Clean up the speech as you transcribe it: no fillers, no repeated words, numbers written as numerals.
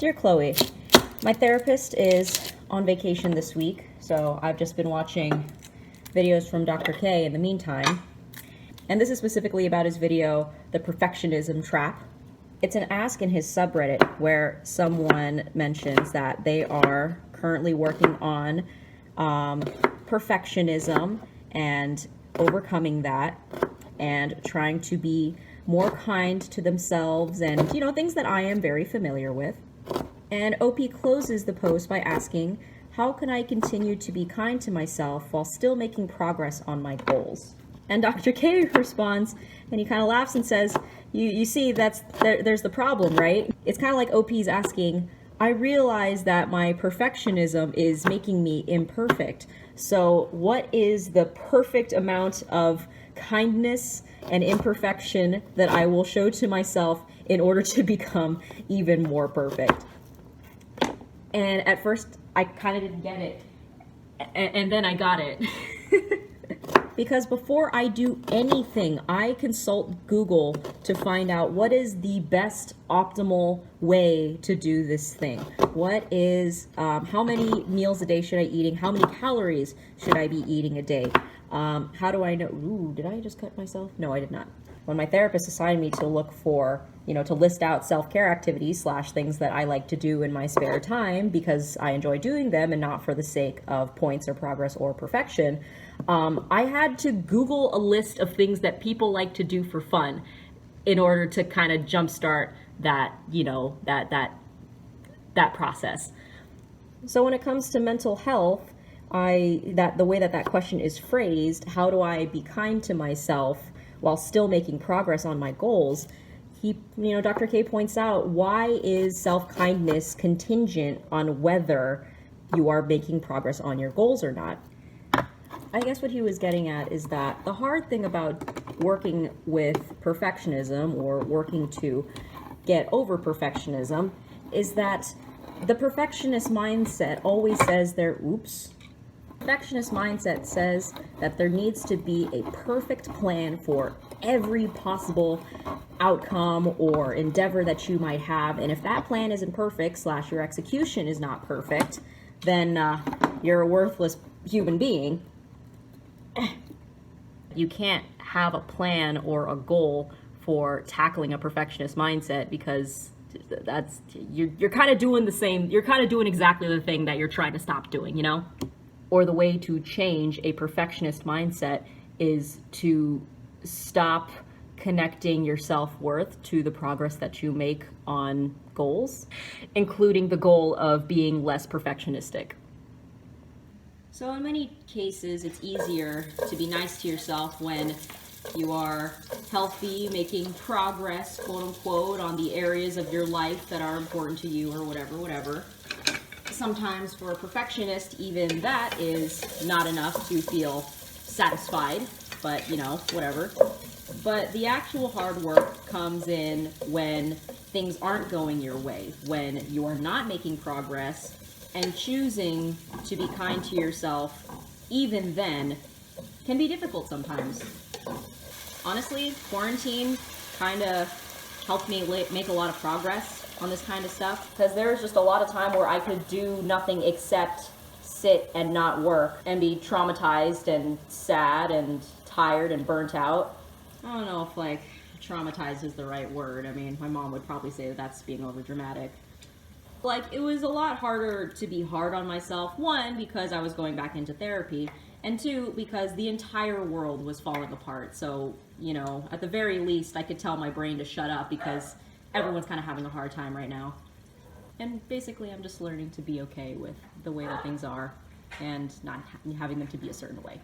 Dear Chloe, my therapist is on vacation this week, so I've just been watching videos from Dr. K in the meantime. And this is specifically about his video, The Perfectionism Trap. It's an ask in his subreddit where someone mentions that they are currently working on perfectionism and overcoming that and trying to be more kind to themselves and, things that I am very familiar with. And OP closes the post by asking, how can I continue to be kind to myself while still making progress on my goals? And Dr. K responds, and he kind of laughs and says, you see, there's the problem, right? It's kind of like OP's asking, I realize that my perfectionism is making me imperfect. So what is the perfect amount of kindness and imperfection that I will show to myself in order to become even more perfect? And at first, I kind of didn't get it. And then I got it. Because before I do anything, I consult Google to find out what is the best optimal way to do this thing. What is, how many meals a day should I be eating? How many calories should I be eating a day? How do I know? Ooh, did I just cut myself? No, I did not. When my therapist assigned me to look for, to list out self-care activities / things that I like to do in my spare time because I enjoy doing them and not for the sake of points or progress or perfection, I had to Google a list of things that people like to do for fun in order to kind of jumpstart that, that process. So when it comes to mental health, the way that question is phrased, how do I be kind to myself while still making progress on my goals? Dr. K points out, why is self-kindness contingent on whether you are making progress on your goals or not? I guess what he was getting at is that the hard thing about working with perfectionism or working to get over perfectionism is that the perfectionist mindset always says perfectionist mindset says that there needs to be a perfect plan for every possible outcome or endeavor that you might have. And if that plan isn't perfect / your execution is not perfect, then you're a worthless human being. You can't have a plan or a goal for tackling a perfectionist mindset because you're kind of doing you're kind of doing exactly the thing that you're trying to stop doing, Or the way to change a perfectionist mindset is to stop connecting your self-worth to the progress that you make on goals, including the goal of being less perfectionistic. So in many cases, it's easier to be nice to yourself when you are healthy, making progress, quote unquote, on the areas of your life that are important to you or whatever. Sometimes for a perfectionist, even that is not enough to feel satisfied, but whatever. But the actual hard work comes in when things aren't going your way, when you are not making progress, and choosing to be kind to yourself, even then, can be difficult sometimes. Honestly, quarantine kind of helped me make a lot of progress on this kind of stuff, because there was just a lot of time where I could do nothing except sit and not work and be traumatized and sad and tired and burnt out. I don't know if traumatized is the right word. I mean, my mom would probably say that that's being over dramatic. It was a lot harder to be hard on myself, one, because I was going back into therapy, and two, because the entire world was falling apart. So, at the very least, I could tell my brain to shut up because everyone's kind of having a hard time right now. And basically, I'm just learning to be okay with the way that things are and not having them to be a certain way.